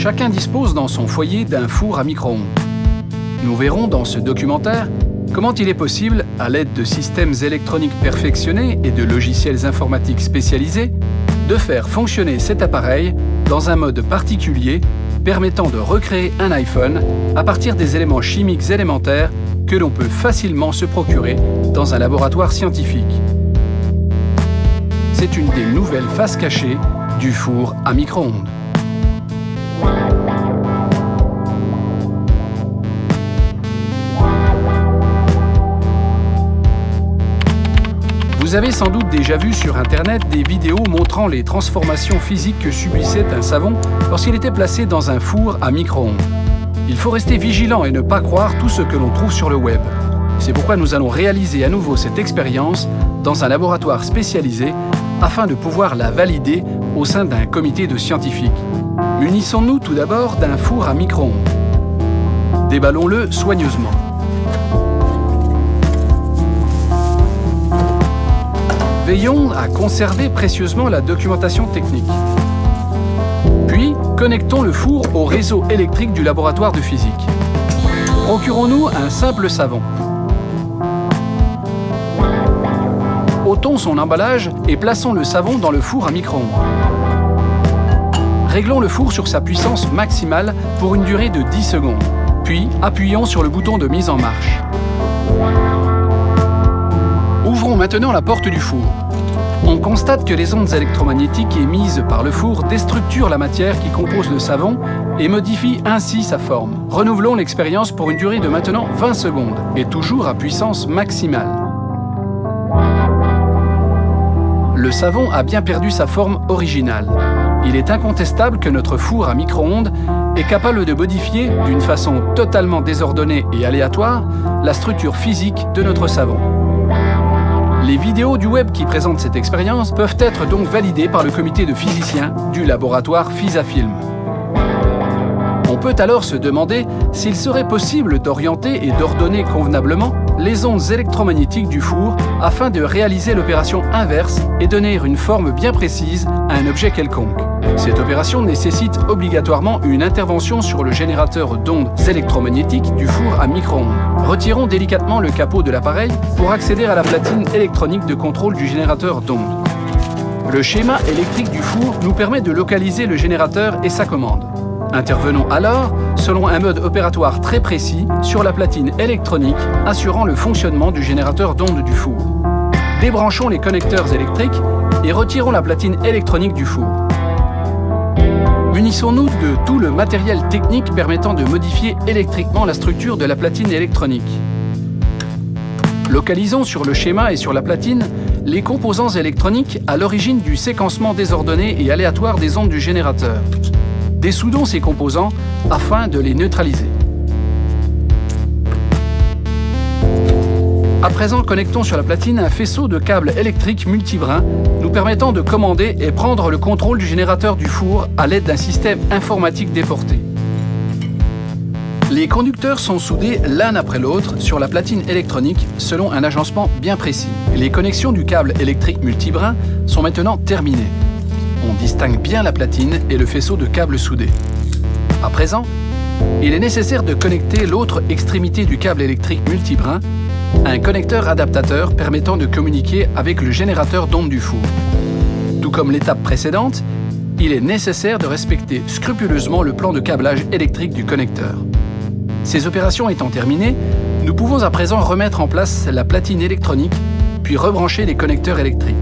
Chacun dispose dans son foyer d'un four à micro-ondes. Nous verrons dans ce documentaire comment il est possible, à l'aide de systèmes électroniques perfectionnés et de logiciels informatiques spécialisés, de faire fonctionner cet appareil dans un mode particulier permettant de recréer un iPhone à partir des éléments chimiques élémentaires que l'on peut facilement se procurer dans un laboratoire scientifique. C'est une des nouvelles faces cachées du four à micro-ondes. Vous avez sans doute déjà vu sur Internet des vidéos montrant les transformations physiques que subissait un savon lorsqu'il était placé dans un four à micro-ondes. Il faut rester vigilant et ne pas croire tout ce que l'on trouve sur le web. C'est pourquoi nous allons réaliser à nouveau cette expérience dans un laboratoire spécialisé afin de pouvoir la valider au sein d'un comité de scientifiques. Munissons-nous tout d'abord d'un four à micro-ondes. Déballons-le soigneusement. Veillons à conserver précieusement la documentation technique. Puis, connectons le four au réseau électrique du laboratoire de physique. Procurons-nous un simple savon. Ôtons son emballage et plaçons le savon dans le four à micro-ondes. Réglons le four sur sa puissance maximale pour une durée de 10 secondes. Puis, appuyons sur le bouton de mise en marche. Ouvrons maintenant la porte du four. On constate que les ondes électromagnétiques émises par le four déstructurent la matière qui compose le savon et modifient ainsi sa forme. Renouvelons l'expérience pour une durée de maintenant 20 secondes et toujours à puissance maximale. Le savon a bien perdu sa forme originale. Il est incontestable que notre four à micro-ondes est capable de modifier, d'une façon totalement désordonnée et aléatoire, la structure physique de notre savon. Les vidéos du web qui présentent cette expérience peuvent être donc validées par le comité de physiciens du laboratoire Fisafilm. On peut alors se demander s'il serait possible d'orienter et d'ordonner convenablement les ondes électromagnétiques du four afin de réaliser l'opération inverse et donner une forme bien précise à un objet quelconque. Cette opération nécessite obligatoirement une intervention sur le générateur d'ondes électromagnétiques du four à micro-ondes. Retirons délicatement le capot de l'appareil pour accéder à la platine électronique de contrôle du générateur d'ondes. Le schéma électrique du four nous permet de localiser le générateur et sa commande. Intervenons alors selon un mode opératoire très précis sur la platine électronique assurant le fonctionnement du générateur d'ondes du four. Débranchons les connecteurs électriques et retirons la platine électronique du four. Munissons-nous de tout le matériel technique permettant de modifier électriquement la structure de la platine électronique. Localisons sur le schéma et sur la platine les composants électroniques à l'origine du séquencement désordonné et aléatoire des ondes du générateur. Dessoudons ces composants afin de les neutraliser. À présent, connectons sur la platine un faisceau de câbles électriques multibrins nous permettant de commander et prendre le contrôle du générateur du four à l'aide d'un système informatique déporté. Les conducteurs sont soudés l'un après l'autre sur la platine électronique selon un agencement bien précis. Les connexions du câble électrique multibrin sont maintenant terminées. On distingue bien la platine et le faisceau de câbles soudés. À présent, il est nécessaire de connecter l'autre extrémité du câble électrique multibrin à un connecteur adaptateur permettant de communiquer avec le générateur d'ondes du four. Tout comme l'étape précédente, il est nécessaire de respecter scrupuleusement le plan de câblage électrique du connecteur. Ces opérations étant terminées, nous pouvons à présent remettre en place la platine électronique, puis rebrancher les connecteurs électriques.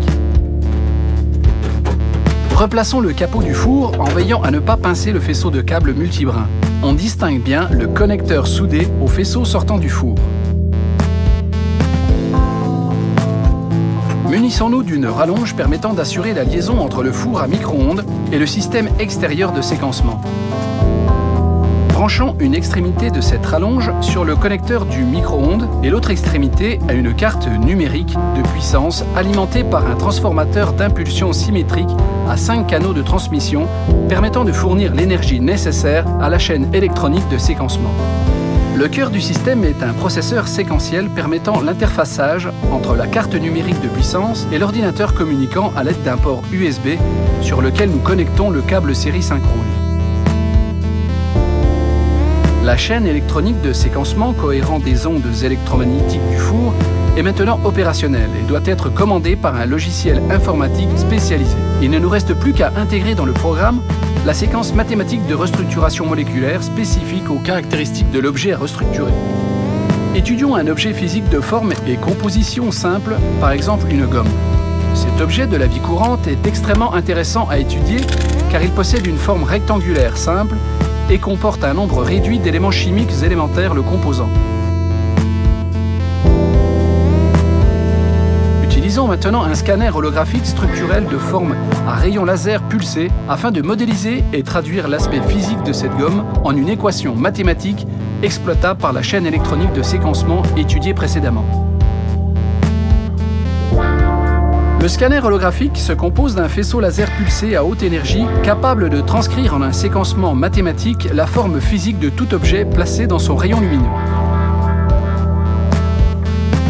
Replaçons le capot du four en veillant à ne pas pincer le faisceau de câbles multibrin. On distingue bien le connecteur soudé au faisceau sortant du four. Munissons-nous d'une rallonge permettant d'assurer la liaison entre le four à micro-ondes et le système extérieur de séquencement. Branchons une extrémité de cette rallonge sur le connecteur du micro-ondes et l'autre extrémité à une carte numérique de puissance alimentée par un transformateur d'impulsion symétrique à 5 canaux de transmission permettant de fournir l'énergie nécessaire à la chaîne électronique de séquencement. Le cœur du système est un processeur séquentiel permettant l'interfaçage entre la carte numérique de puissance et l'ordinateur communiquant à l'aide d'un port USB sur lequel nous connectons le câble série synchrone. La chaîne électronique de séquencement cohérent des ondes électromagnétiques du four est maintenant opérationnelle et doit être commandée par un logiciel informatique spécialisé. Il ne nous reste plus qu'à intégrer dans le programme la séquence mathématique de restructuration moléculaire spécifique aux caractéristiques de l'objet à restructurer. Étudions un objet physique de forme et composition simple, par exemple une gomme. Cet objet de la vie courante est extrêmement intéressant à étudier car il possède une forme rectangulaire simple et comporte un nombre réduit d'éléments chimiques élémentaires le composant. Utilisons maintenant un scanner holographique structurel de forme à rayon laser pulsé afin de modéliser et traduire l'aspect physique de cette gomme en une équation mathématique exploitable par la chaîne électronique de séquencement étudiée précédemment. Le scanner holographique se compose d'un faisceau laser pulsé à haute énergie capable de transcrire en un séquencement mathématique la forme physique de tout objet placé dans son rayon lumineux.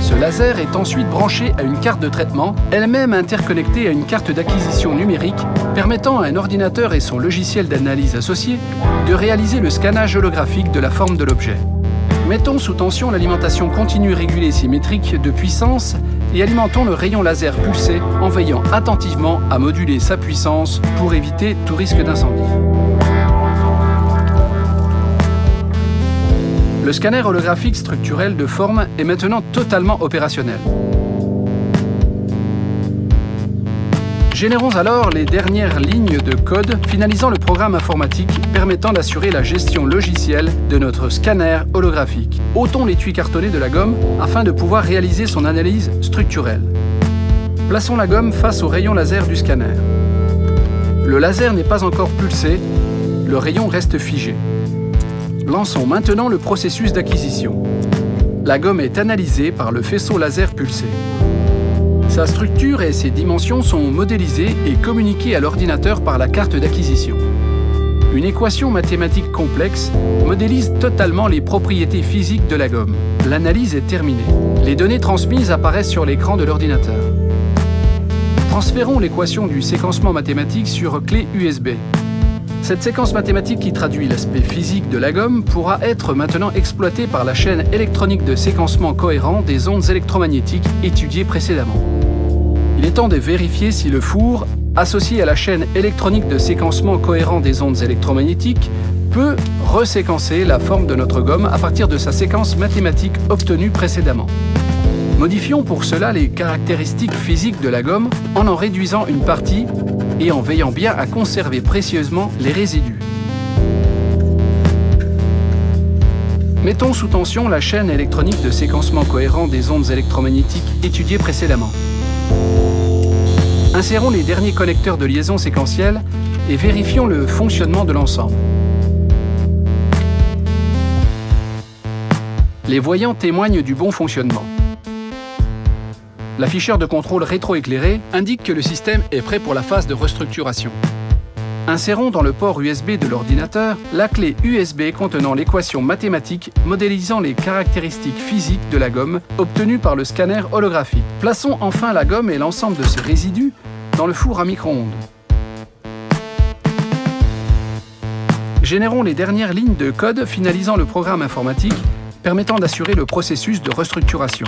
Ce laser est ensuite branché à une carte de traitement, elle-même interconnectée à une carte d'acquisition numérique, permettant à un ordinateur et son logiciel d'analyse associé de réaliser le scannage holographique de la forme de l'objet. Mettons sous tension l'alimentation continue régulée symétrique de puissance et alimentons le rayon laser pulsé en veillant attentivement à moduler sa puissance pour éviter tout risque d'incendie. Le scanner holographique structurel de forme est maintenant totalement opérationnel. Générons alors les dernières lignes de code finalisant le programme informatique permettant d'assurer la gestion logicielle de notre scanner holographique. Ôtons l'étui cartonné de la gomme afin de pouvoir réaliser son analyse structurelle. Plaçons la gomme face au rayon laser du scanner. Le laser n'est pas encore pulsé, le rayon reste figé. Lançons maintenant le processus d'acquisition. La gomme est analysée par le faisceau laser pulsé. Sa structure et ses dimensions sont modélisées et communiquées à l'ordinateur par la carte d'acquisition. Une équation mathématique complexe modélise totalement les propriétés physiques de la gomme. L'analyse est terminée. Les données transmises apparaissent sur l'écran de l'ordinateur. Transférons l'équation du séquencement mathématique sur clé USB. Cette séquence mathématique qui traduit l'aspect physique de la gomme pourra être maintenant exploitée par la chaîne électronique de séquencement cohérent des ondes électromagnétiques étudiées précédemment. Il est temps de vérifier si le four, associé à la chaîne électronique de séquencement cohérent des ondes électromagnétiques, peut reséquencer la forme de notre gomme à partir de sa séquence mathématique obtenue précédemment. Modifions pour cela les caractéristiques physiques de la gomme en réduisant une partie et en veillant bien à conserver précieusement les résidus. Mettons sous tension la chaîne électronique de séquencement cohérent des ondes électromagnétiques étudiées précédemment. Insérons les derniers connecteurs de liaison séquentielle et vérifions le fonctionnement de l'ensemble. Les voyants témoignent du bon fonctionnement. L'afficheur de contrôle rétroéclairé indique que le système est prêt pour la phase de restructuration. Insérons dans le port USB de l'ordinateur la clé USB contenant l'équation mathématique modélisant les caractéristiques physiques de la gomme obtenue par le scanner holographique. Plaçons enfin la gomme et l'ensemble de ses résidus dans le four à micro-ondes. Générons les dernières lignes de code finalisant le programme informatique permettant d'assurer le processus de restructuration.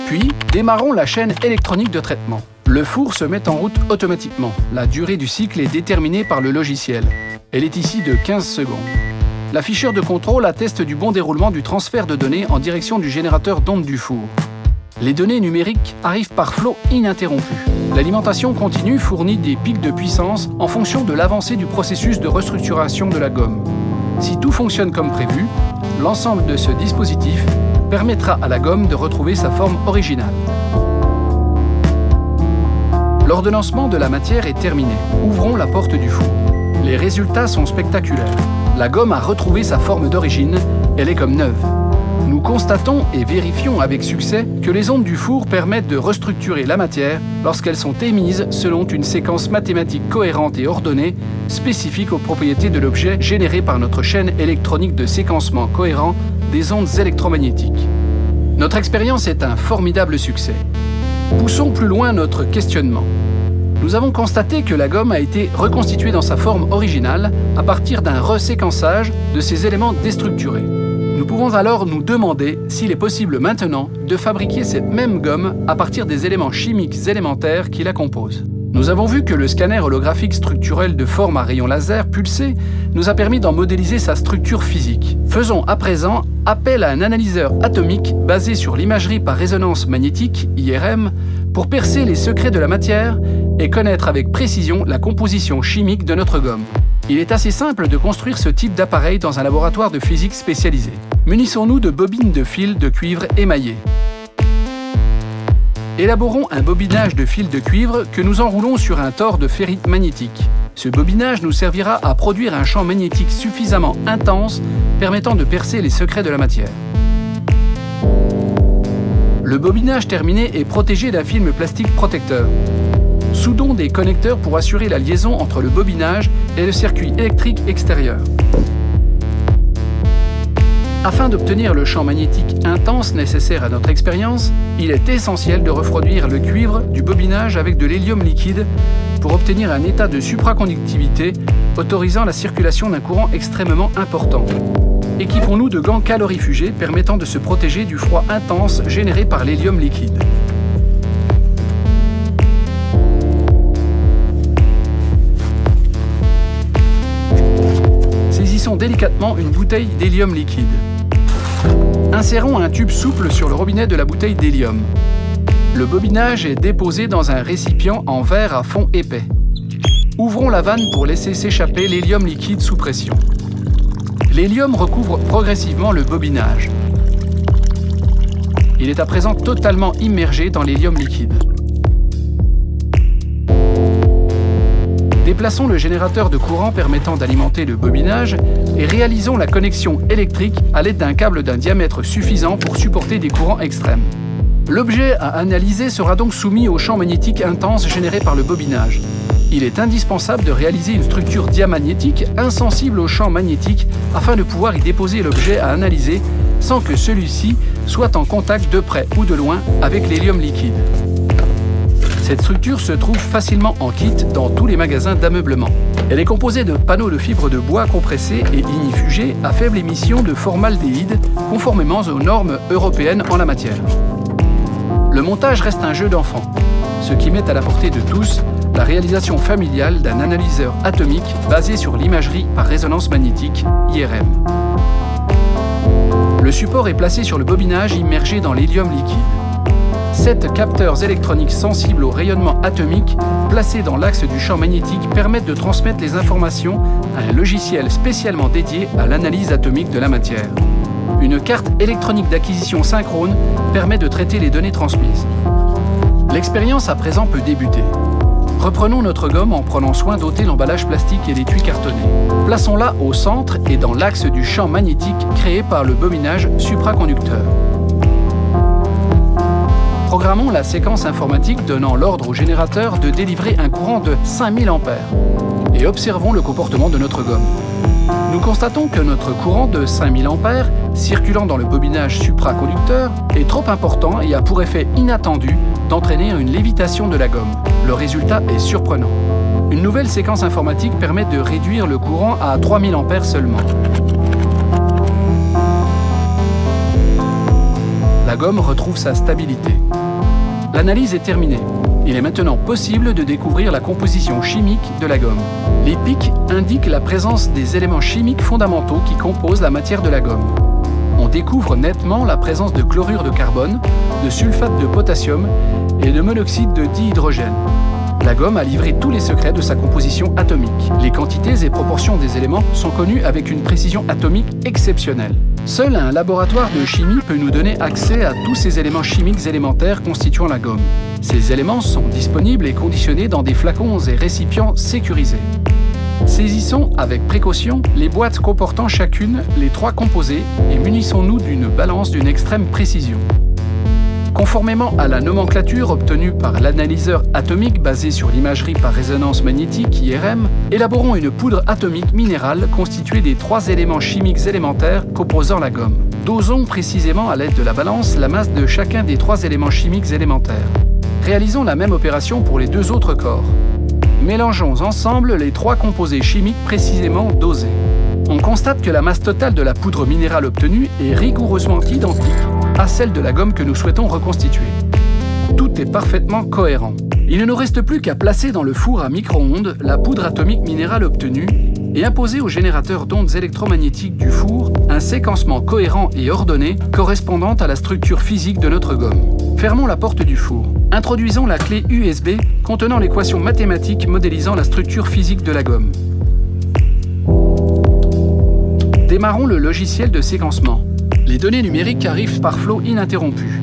Puis, démarrons la chaîne électronique de traitement. Le four se met en route automatiquement. La durée du cycle est déterminée par le logiciel. Elle est ici de 15 secondes. L'afficheur de contrôle atteste du bon déroulement du transfert de données en direction du générateur d'ondes du four. Les données numériques arrivent par flot ininterrompu. L'alimentation continue fournit des pics de puissance en fonction de l'avancée du processus de restructuration de la gomme. Si tout fonctionne comme prévu, l'ensemble de ce dispositif permettra à la gomme de retrouver sa forme originale. L'ordonnancement de la matière est terminé. Ouvrons la porte du four. Les résultats sont spectaculaires. La gomme a retrouvé sa forme d'origine, elle est comme neuve. Nous constatons et vérifions avec succès que les ondes du four permettent de restructurer la matière lorsqu'elles sont émises selon une séquence mathématique cohérente et ordonnée spécifique aux propriétés de l'objet généré par notre chaîne électronique de séquencement cohérent des ondes électromagnétiques. Notre expérience est un formidable succès. Poussons plus loin notre questionnement. Nous avons constaté que la gomme a été reconstituée dans sa forme originale à partir d'un reséquençage de ces éléments déstructurés. Nous pouvons alors nous demander s'il est possible maintenant de fabriquer cette même gomme à partir des éléments chimiques élémentaires qui la composent. Nous avons vu que le scanner holographique structurel de forme à rayon laser pulsé nous a permis d'en modéliser sa structure physique. Faisons à présent appel à un analyseur atomique basé sur l'imagerie par résonance magnétique, IRM, pour percer les secrets de la matière et connaître avec précision la composition chimique de notre gomme. Il est assez simple de construire ce type d'appareil dans un laboratoire de physique spécialisé. Munissons-nous de bobines de fil de cuivre émaillées. Élaborons un bobinage de fil de cuivre que nous enroulons sur un tore de ferrite magnétique. Ce bobinage nous servira à produire un champ magnétique suffisamment intense permettant de percer les secrets de la matière. Le bobinage terminé est protégé d'un film plastique protecteur. Soudons des connecteurs pour assurer la liaison entre le bobinage et le circuit électrique extérieur. Afin d'obtenir le champ magnétique intense nécessaire à notre expérience, il est essentiel de refroidir le cuivre du bobinage avec de l'hélium liquide pour obtenir un état de supraconductivité autorisant la circulation d'un courant extrêmement important. Équipons-nous de gants calorifugés permettant de se protéger du froid intense généré par l'hélium liquide. Saisissons délicatement une bouteille d'hélium liquide. Insérons un tube souple sur le robinet de la bouteille d'hélium. Le bobinage est déposé dans un récipient en verre à fond épais. Ouvrons la vanne pour laisser s'échapper l'hélium liquide sous pression. L'hélium recouvre progressivement le bobinage. Il est à présent totalement immergé dans l'hélium liquide. Déplaçons le générateur de courant permettant d'alimenter le bobinage et réalisons la connexion électrique à l'aide d'un câble d'un diamètre suffisant pour supporter des courants extrêmes. L'objet à analyser sera donc soumis au champ magnétique intense généré par le bobinage. Il est indispensable de réaliser une structure diamagnétique insensible au champ magnétique afin de pouvoir y déposer l'objet à analyser sans que celui-ci soit en contact de près ou de loin avec l'hélium liquide. Cette structure se trouve facilement en kit dans tous les magasins d'ameublement. Elle est composée de panneaux de fibres de bois compressés et ignifugés à faible émission de formaldéhyde, conformément aux normes européennes en la matière. Le montage reste un jeu d'enfant, ce qui met à la portée de tous la réalisation familiale d'un analyseur atomique basé sur l'imagerie par résonance magnétique, IRM. Le support est placé sur le bobinage immergé dans l'hélium liquide. 7 capteurs électroniques sensibles au rayonnement atomique placés dans l'axe du champ magnétique permettent de transmettre les informations à un logiciel spécialement dédié à l'analyse atomique de la matière. Une carte électronique d'acquisition synchrone permet de traiter les données transmises. L'expérience à présent peut débuter. Reprenons notre gomme en prenant soin d'ôter l'emballage plastique et l'étui cartonné. Plaçons-la au centre et dans l'axe du champ magnétique créé par le bobinage supraconducteur. Programmons la séquence informatique donnant l'ordre au générateur de délivrer un courant de 5000 A et observons le comportement de notre gomme. Nous constatons que notre courant de 5000 A circulant dans le bobinage supraconducteur est trop important et a pour effet inattendu d'entraîner une lévitation de la gomme. Le résultat est surprenant. Une nouvelle séquence informatique permet de réduire le courant à 3000 A seulement. La gomme retrouve sa stabilité. L'analyse est terminée. Il est maintenant possible de découvrir la composition chimique de la gomme. Les pics indiquent la présence des éléments chimiques fondamentaux qui composent la matière de la gomme. On découvre nettement la présence de chlorure de carbone, de sulfate de potassium et de monoxyde de dihydrogène. La gomme a livré tous les secrets de sa composition atomique. Les quantités et proportions des éléments sont connues avec une précision atomique exceptionnelle. Seul un laboratoire de chimie peut nous donner accès à tous ces éléments chimiques élémentaires constituant la gomme. Ces éléments sont disponibles et conditionnés dans des flacons et récipients sécurisés. Saisissons avec précaution les boîtes comportant chacune les 3 composés et munissons-nous d'une balance d'une extrême précision. Conformément à la nomenclature obtenue par l'analyseur atomique basé sur l'imagerie par résonance magnétique IRM, élaborons une poudre atomique minérale constituée des 3 éléments chimiques élémentaires composant la gomme. Dosons précisément à l'aide de la balance la masse de chacun des 3 éléments chimiques élémentaires. Réalisons la même opération pour les 2 autres corps. Mélangeons ensemble les 3 composés chimiques précisément dosés. On constate que la masse totale de la poudre minérale obtenue est rigoureusement identique à celle de la gomme que nous souhaitons reconstituer. Tout est parfaitement cohérent. Il ne nous reste plus qu'à placer dans le four à micro-ondes la poudre atomique minérale obtenue et imposer au générateur d'ondes électromagnétiques du four un séquencement cohérent et ordonné correspondant à la structure physique de notre gomme. Fermons la porte du four. Introduisons la clé USB contenant l'équation mathématique modélisant la structure physique de la gomme. Démarrons le logiciel de séquencement. Les données numériques arrivent par flot ininterrompu.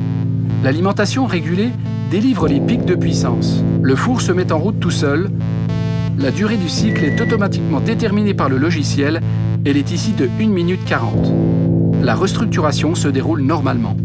L'alimentation régulée délivre les pics de puissance. Le four se met en route tout seul. La durée du cycle est automatiquement déterminée par le logiciel. Elle est ici de 1 minute 40. La restructuration se déroule normalement.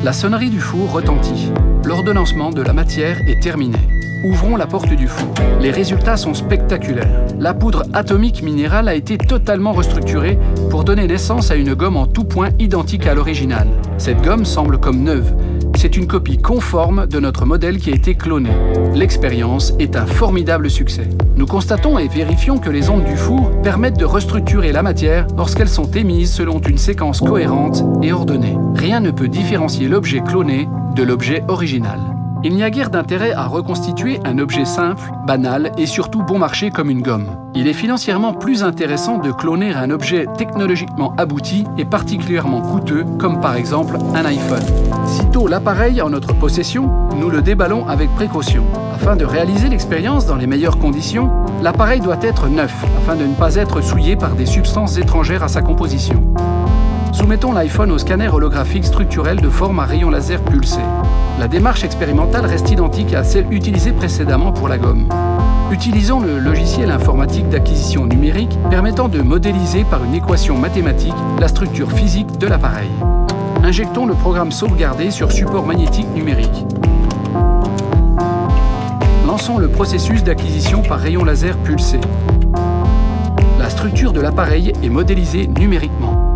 La sonnerie du four retentit. L'ordonnancement de la matière est terminé. Ouvrons la porte du four. Les résultats sont spectaculaires. La poudre atomique minérale a été totalement restructurée pour donner naissance à une gomme en tout point identique à l'original. Cette gomme semble comme neuve. C'est une copie conforme de notre modèle qui a été cloné. L'expérience est un formidable succès. Nous constatons et vérifions que les ondes du four permettent de restructurer la matière lorsqu'elles sont émises selon une séquence cohérente et ordonnée. Rien ne peut différencier l'objet cloné de l'objet original. Il n'y a guère d'intérêt à reconstituer un objet simple, banal et surtout bon marché comme une gomme. Il est financièrement plus intéressant de cloner un objet technologiquement abouti et particulièrement coûteux, comme par exemple un iPhone. Sitôt l'appareil en notre possession, nous le déballons avec précaution. Afin de réaliser l'expérience dans les meilleures conditions, l'appareil doit être neuf, afin de ne pas être souillé par des substances étrangères à sa composition. Soumettons l'iPhone au scanner holographique structurel de forme à rayon laser pulsé. La démarche expérimentale reste identique à celle utilisée précédemment pour la gomme. Utilisons le logiciel informatique d'acquisition numérique permettant de modéliser par une équation mathématique la structure physique de l'appareil. Injectons le programme sauvegardé sur support magnétique numérique. Lançons le processus d'acquisition par rayon laser pulsé. La structure de l'appareil est modélisée numériquement.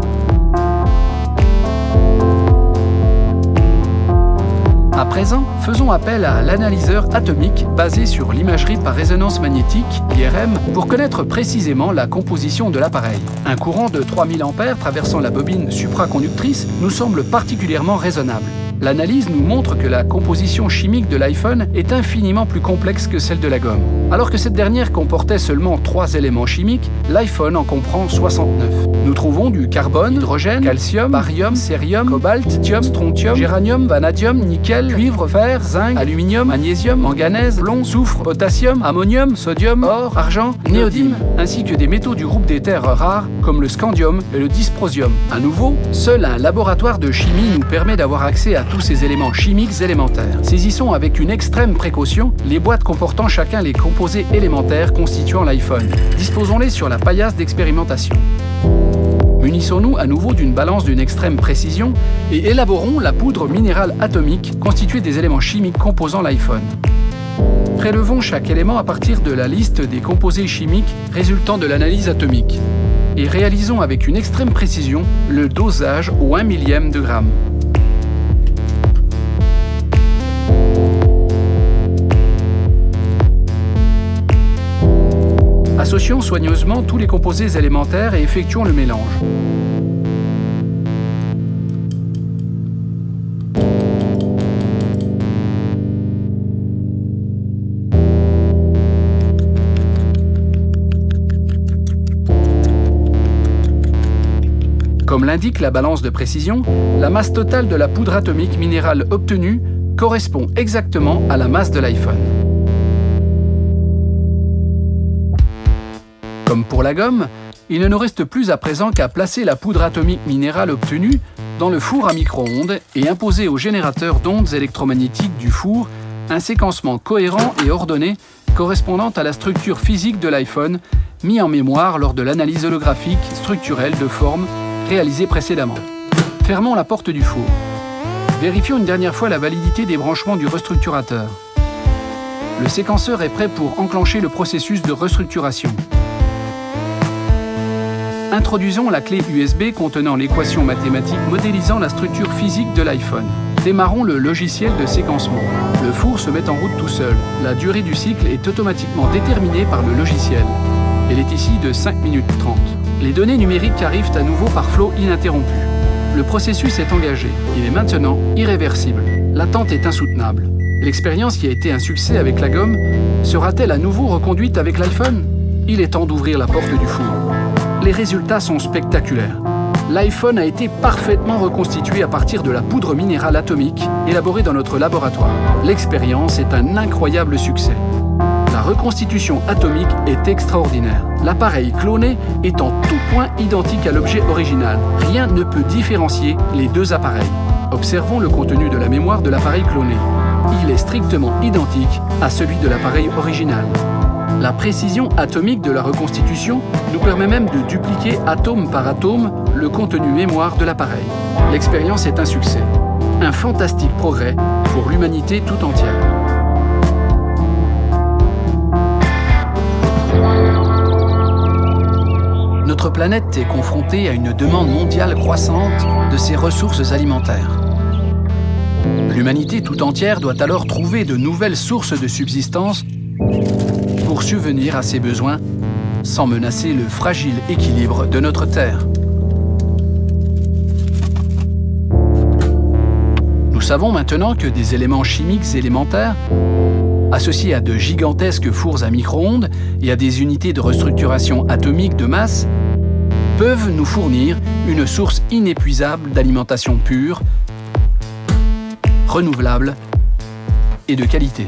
À présent, faisons appel à l'analyseur atomique basé sur l'imagerie par résonance magnétique, IRM, pour connaître précisément la composition de l'appareil. Un courant de 3000 A traversant la bobine supraconductrice nous semble particulièrement raisonnable. L'analyse nous montre que la composition chimique de l'iPhone est infiniment plus complexe que celle de la gomme. Alors que cette dernière comportait seulement 3 éléments chimiques, l'iPhone en comprend 69. Nous trouvons du carbone, hydrogène, calcium, barium, cérium, cobalt, lithium, strontium, géranium, vanadium, nickel, cuivre, fer, zinc, aluminium, magnésium, manganèse, plomb, soufre, potassium, ammonium, sodium, or, argent, néodyme, ainsi que des métaux du groupe des terres rares comme le scandium et le dysprosium. À nouveau, seul un laboratoire de chimie nous permet d'avoir accès à tous ces éléments chimiques élémentaires. Saisissons avec une extrême précaution les boîtes comportant chacun les composés élémentaires constituant l'iPhone. Disposons-les sur la paillasse d'expérimentation. Munissons-nous à nouveau d'une balance d'une extrême précision et élaborons la poudre minérale atomique constituée des éléments chimiques composant l'iPhone. Prélevons chaque élément à partir de la liste des composés chimiques résultant de l'analyse atomique et réalisons avec une extrême précision le dosage au 1 millième de gramme. Associons soigneusement tous les composés élémentaires et effectuons le mélange. Comme l'indique la balance de précision, la masse totale de la poudre atomique minérale obtenue correspond exactement à la masse de l'iPhone. Comme pour la gomme, il ne nous reste plus à présent qu'à placer la poudre atomique minérale obtenue dans le four à micro-ondes et imposer au générateur d'ondes électromagnétiques du four un séquencement cohérent et ordonné correspondant à la structure physique de l'iPhone mis en mémoire lors de l'analyse holographique structurelle de forme réalisée précédemment. Fermons la porte du four. Vérifions une dernière fois la validité des branchements du restructurateur. Le séquenceur est prêt pour enclencher le processus de restructuration. Introduisons la clé USB contenant l'équation mathématique modélisant la structure physique de l'iPhone. Démarrons le logiciel de séquencement. Le four se met en route tout seul. La durée du cycle est automatiquement déterminée par le logiciel. Elle est ici de 5 minutes 30. Les données numériques arrivent à nouveau par flot ininterrompu. Le processus est engagé. Il est maintenant irréversible. L'attente est insoutenable. L'expérience qui a été un succès avec la gomme sera-t-elle à nouveau reconduite avec l'iPhone? Il est temps d'ouvrir la porte du four. Les résultats sont spectaculaires. L'iPhone a été parfaitement reconstitué à partir de la poudre minérale atomique élaborée dans notre laboratoire. L'expérience est un incroyable succès. La reconstitution atomique est extraordinaire. L'appareil cloné est en tout point identique à l'objet original. Rien ne peut différencier les deux appareils. Observons le contenu de la mémoire de l'appareil cloné. Il est strictement identique à celui de l'appareil original. La précision atomique de la reconstitution nous permet même de dupliquer atome par atome le contenu mémoire de l'appareil. L'expérience est un succès. Un fantastique progrès pour l'humanité tout entière. Notre planète est confrontée à une demande mondiale croissante de ses ressources alimentaires. L'humanité tout entière doit alors trouver de nouvelles sources de subsistance pour subvenir à ses besoins sans menacer le fragile équilibre de notre Terre. Nous savons maintenant que des éléments chimiques élémentaires, associés à de gigantesques fours à micro-ondes et à des unités de restructuration atomique de masse, peuvent nous fournir une source inépuisable d'alimentation pure, renouvelable et de qualité.